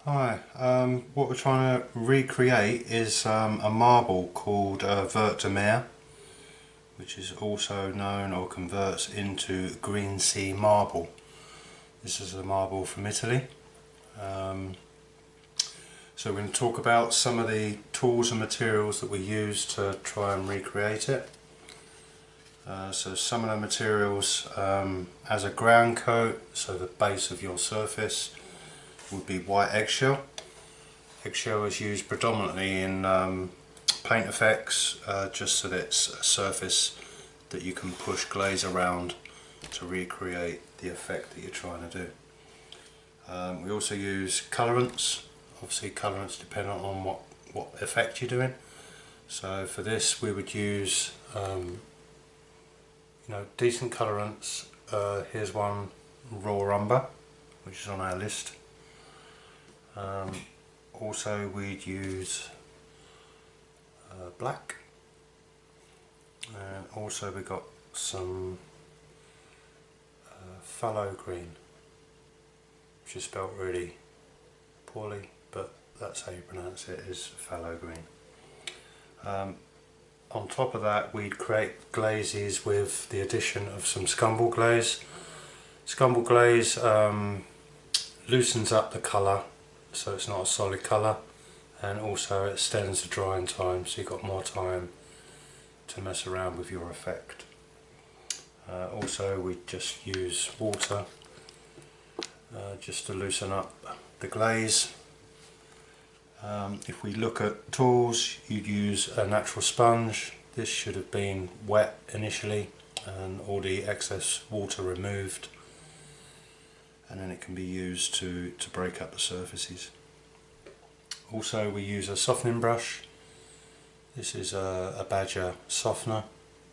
Hi, what we're trying to recreate is a marble called verte, which is also known or converts into green sea marble. This is a marble from Italy. Um, so we're going to talk about some of the tools and materials that we use to try and recreate it. So some of the materials as a ground coat, so the base of your surface would be white eggshell. Eggshell is used predominantly in paint effects, just so that it's a surface that you can push glaze around to recreate the effect that you're trying to do. We also use colorants. Obviously colorants depend on what effect you're doing. So for this we would use decent colorants. Here's one, raw umber, which is on our list. Also we'd use black, and also we got some phthalo green, which is spelt really poorly, but that's how you pronounce it, is phthalo green. On top of that we'd create glazes with the addition of some scumble glaze. Scumble glaze loosens up the colour so it's not a solid colour, and also it extends the drying time so you've got more time to mess around with your effect. Also we just use water just to loosen up the glaze. If we look at tools, you'd use a natural sponge. This should have been wet initially and all the excess water removed, and then it can be used to break up the surfaces. Also we use a softening brush. This is a badger softener,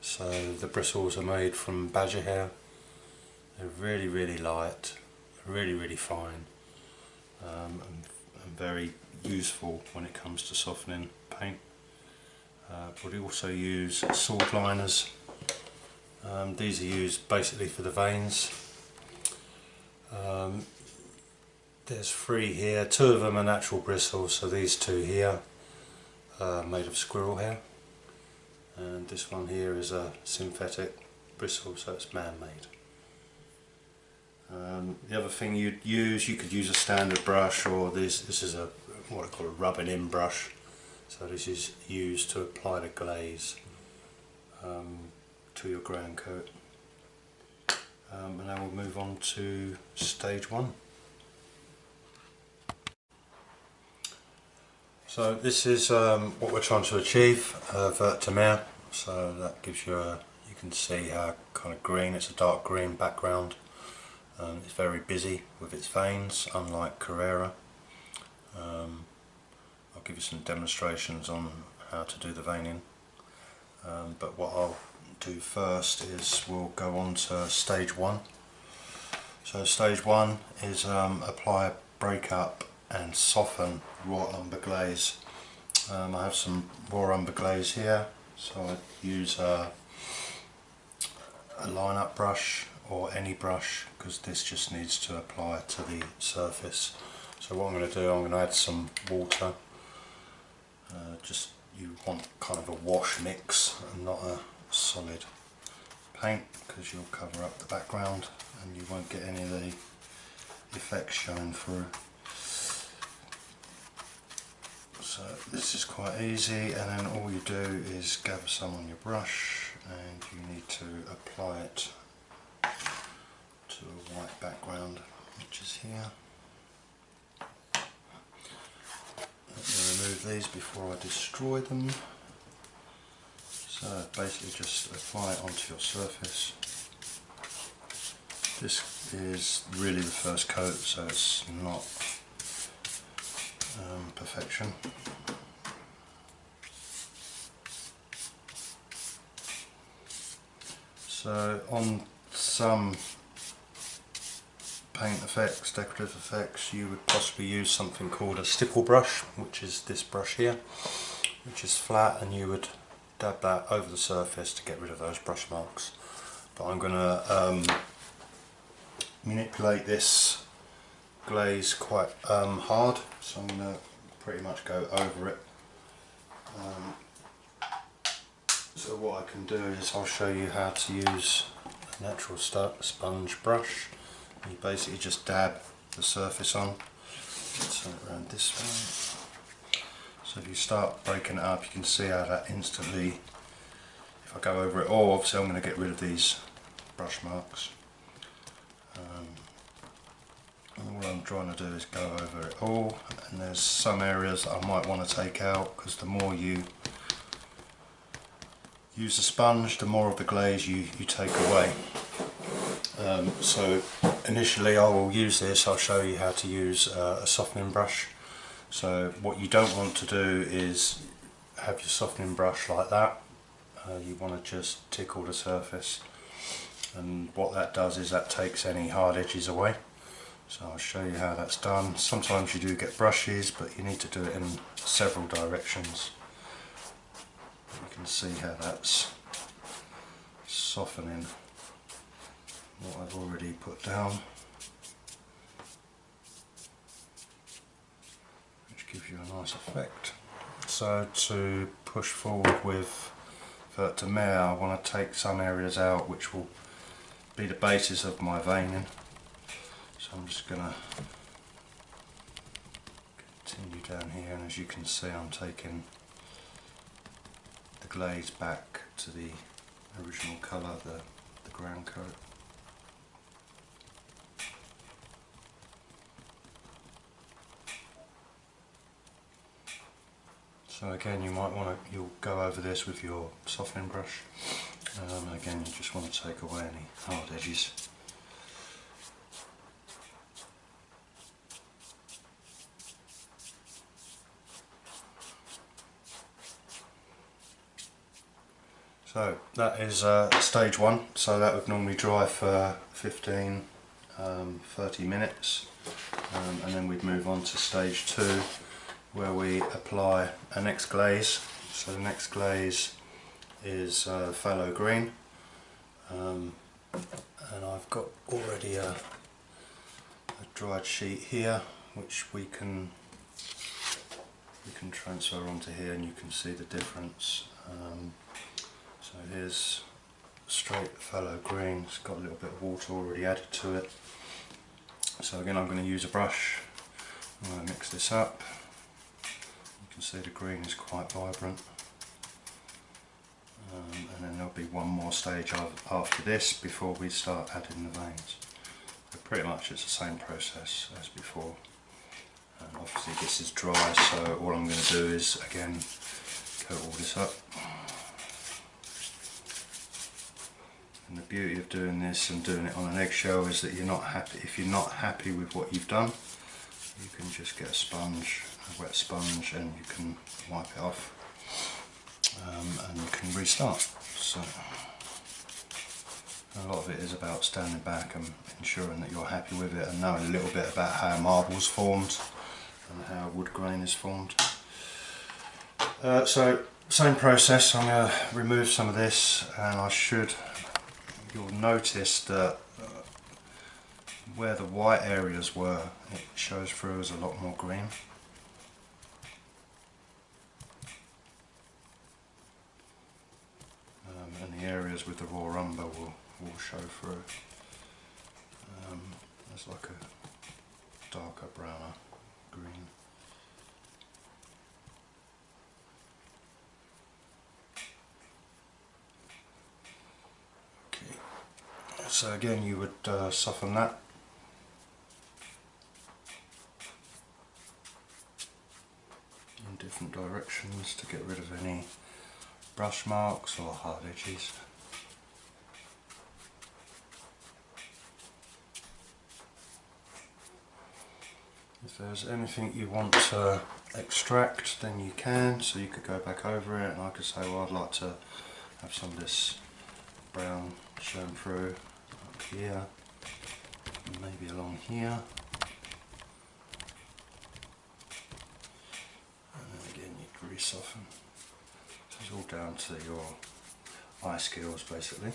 so the bristles are made from badger hair. They're really light, really fine, and very useful when it comes to softening paint. We also use sword liners. These are used basically for the veins. There's 3 here, 2 of them are natural bristles, so these 2 here are made of squirrel hair, and this one here is a synthetic bristle, so it's man-made. The other thing you could use a standard brush, or this is what I call a rubbing in brush, so this is used to apply the glaze to your ground coat. And now we'll move on to stage 1. So this is what we're trying to achieve, verte. So that gives you you can see how kind of green, it's a dark green background. It's very busy with its veins, unlike Carrera. I'll give you some demonstrations on how to do the veining, but what I'll do first is we'll go on to stage 1. So stage 1 is apply, break up and soften raw umber glaze. I have some raw umber glaze here, so I use a line-up brush or any brush, because this just needs to apply to the surface. So what I'm going to do, I'm going to add some water. Just, you want kind of a wash mix and not a solid paint, because you'll cover up the background and you won't get any of the effects showing through. So this is quite easy, and then all you do is gather some on your brush and you need to apply it to a white background, which is here. Let me remove these before I destroy them. So basically just apply it onto your surface. This is really the first coat, so it's not perfection. So on some paint effects, decorative effects, you would possibly use something called a stipple brush, which is this brush here, which is flat, and you would dab that over the surface to get rid of those brush marks. But I'm going to manipulate this glaze quite hard, so I'm going to pretty much go over it. So what I can do is I'll show you how to use a natural sponge brush. You basically just dab the surface on, turn it around this way. So if you start breaking it up, you can see how that instantly, if I go over it all, obviously I'm going to get rid of these brush marks. All I'm trying to do is go over it all, and there's some areas that I might want to take out, because the more you use the sponge, the more of the glaze you take away. So initially I will use this, I'll show you how to use a softening brush. So what you don't want to do is have your softening brush like that. You want to just tickle the surface, and what that does is that takes any hard edges away. So I'll show you how that's done. Sometimes you do get brushes, but you need to do it in several directions. You can see how that's softening what I've already put down, which gives you a nice effect. So to push forward with verte, I want to take some areas out which will be the basis of my veining. So I'm just going to continue down here, and as you can see I'm taking the glaze back to the original colour, the ground coat. So again, you might want to, you'll go over this with your softening brush. Again, you just want to take away any hard edges. So that is stage one, so that would normally dry for 15-30 minutes, and then we'd move on to stage two, where we apply a next glaze. So the next glaze is phthalo green, and I've got already a dried sheet here which we can transfer onto here, and you can see the difference. So here's straight phthalo green, it's got a little bit of water already added to it. So again, I'm going to use a brush, I'm going to mix this up. You can see the green is quite vibrant. And then there'll be one more stage after this before we start adding the veins. But pretty much it's the same process as before. And obviously this is dry, so all I'm going to do is again coat all this up. And the beauty of doing this and doing it on an eggshell is that you're not happy. If you're not happy with what you've done, you can just get a sponge, a wet sponge, and you can wipe it off, and you can restart. So a lot of it is about standing back and ensuring that you're happy with it, and knowing a little bit about how marble's formed and how wood grain is formed. So same process. I'm going to remove some of this, and you'll notice that where the white areas were, it shows through as a lot more green. And the areas with the raw umber will show through. There's like a darker browner green. So again, you would soften that. In different directions to get rid of any brush marks or hard edges. If there's anything you want to extract, then you can, so you could go back over it, and I could say, well, I'd like to have some of this brown shown through up here, maybe along here, and then again you'd re-soften. So it's all down to your eye skills basically.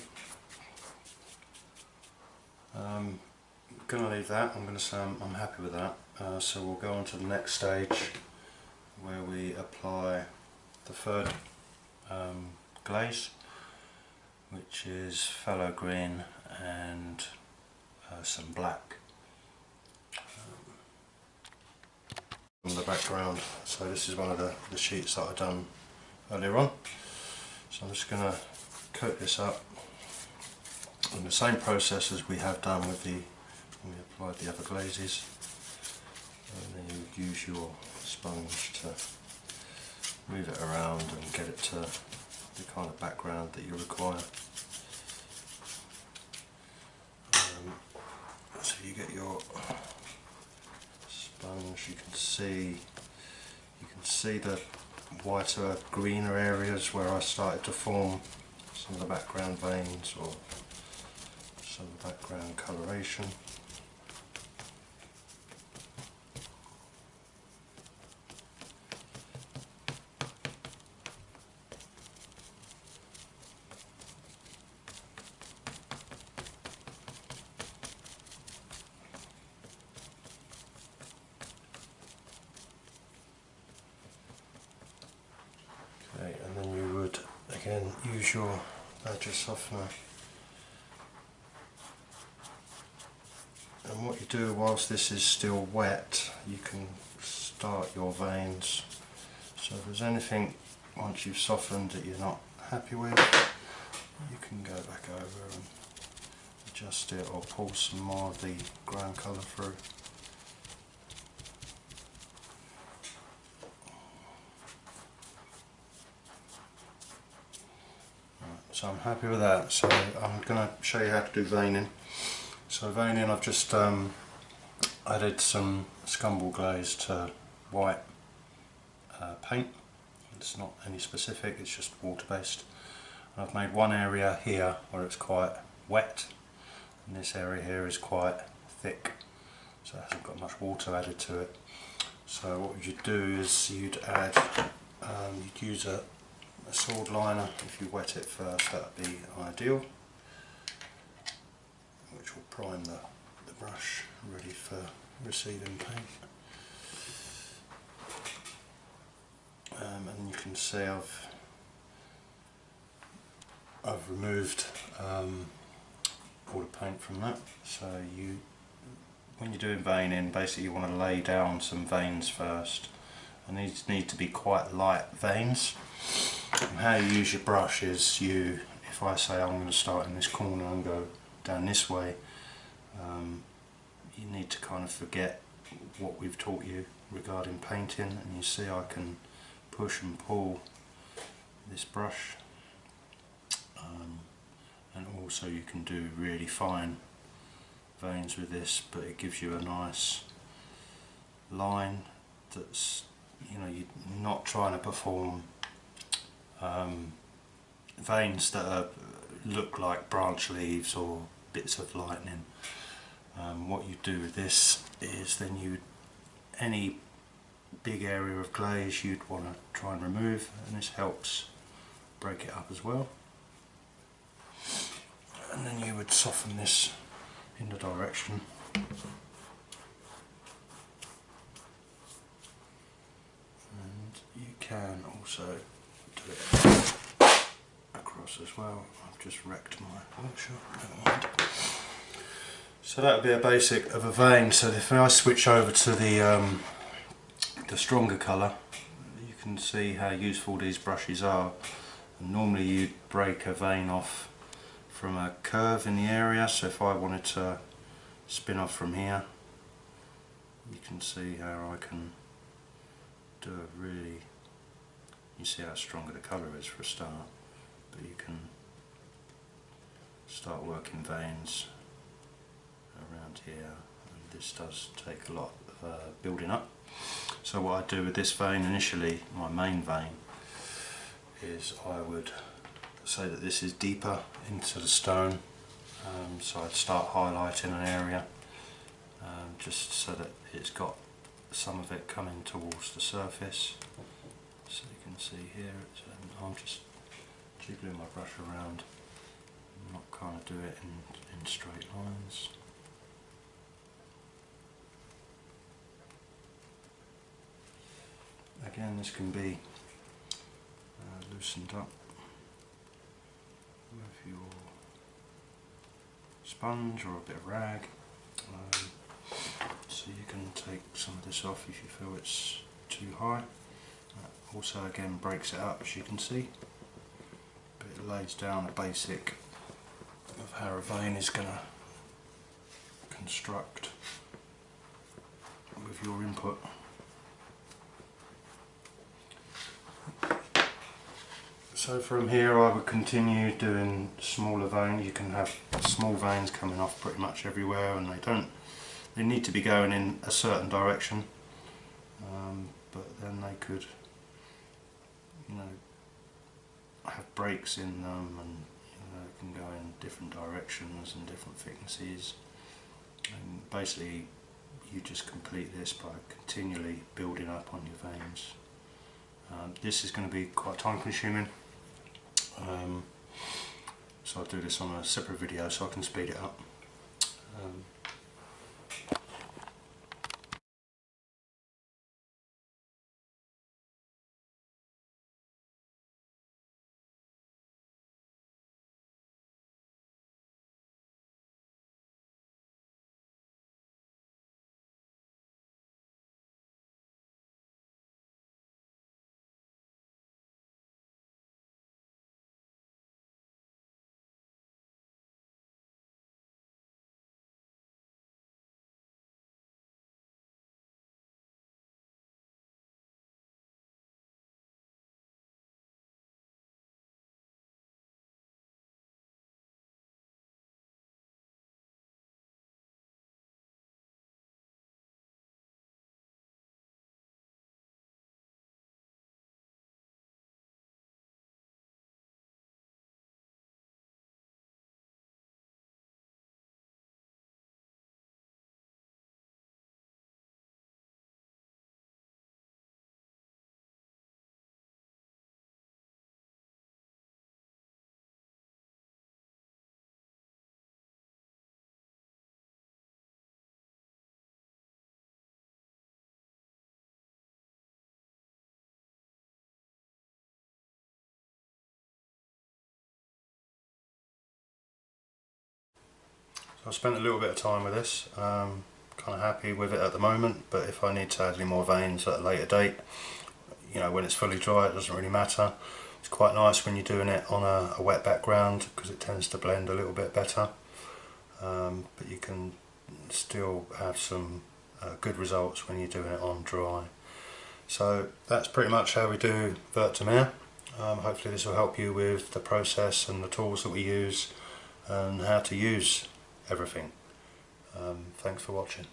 going to leave that. I'm going to say I'm happy with that. So we'll go on to the next stage where we apply the third glaze, which is phthalo green and some black on the background. So this is one of the sheets that I've done earlier on. So I'm just going to coat this up in the same process as we have done with when we applied the other glazes, and then you use your sponge to move it around and get it to the kind of background that you require. So you get your sponge, you can see the whiter, greener areas where I started to form some of the background veins or some of the background coloration. Okay, and then you would again use your badger softener. And what you do whilst this is still wet, you can start your veins. So if there's anything once you've softened that you're not happy with, you can go back over and adjust it or pull some more of the ground colour through. So I'm happy with that. So I'm going to show you how to do veining. So veining, I've just added some scumble glaze to white paint. It's not any specific, it's just water based. And I've made one area here where it's quite wet, and this area here is quite thick, so it hasn't got much water added to it. So what you'd do is you'd add, you'd use a sword liner. If you wet it first, that would be ideal, which will prime the brush ready for receiving paint. And you can see I've removed all the paint from that. So when you're doing veining, basically you want to lay down some veins first, and these need to be quite light veins. And how you use your brush is if I say I'm going to start in this corner and go down this way, you need to kind of forget what we've taught you regarding painting, and you see I can push and pull this brush, and also you can do really fine veins with this, but it gives you a nice line that's, you know, you're not trying to perform veins that look like branch leaves or bits of lightning. What you do with this is then any big area of glaze you'd want to try and remove, and this helps break it up as well. And then you would soften this in the direction. And you can also do it across as well. I've just wrecked my workshop, never mind. So that would be a basic of a vein. So if I switch over to the stronger colour, you can see how useful these brushes are. And normally you'd break a vein off from a curve in the area, so if I wanted to spin off from here, you can see how I can do a really, you see how stronger the colour is for a start, but you can start working veins around here, and this does take a lot of building up. So what I do with this vein initially, my main vein, is I would say that this is deeper into the stone, so I'd start highlighting an area just so that it's got some of it coming towards the surface. So you can see here, I'm just jiggling my brush around, not kind of do it in straight lines. again, this can be loosened up with your sponge or a bit of rag, so you can take some of this off if you feel it's too high. Also again breaks it up, as you can see, but it lays down a basic of how a vane is going to construct with your input. So from here I would continue doing smaller veins. You can have small veins coming off pretty much everywhere, and they need to be going in a certain direction, but then they could, you know, have breaks in them, and you know, it can go in different directions and different thicknesses, and basically you just complete this by continually building up on your veins. This is going to be quite time consuming, so I'll do this on a separate video so I can speed it up. So I spent a little bit of time with this, kind of happy with it at the moment, but if I need to add any more veins at a later date, you know, when it's fully dry, it doesn't really matter. It's quite nice when you're doing it on a wet background because it tends to blend a little bit better, but you can still have some good results when you're doing it on dry. So that's pretty much how we do verte. Hopefully this will help you with the process and the tools that we use and how to use everything. Thanks for watching.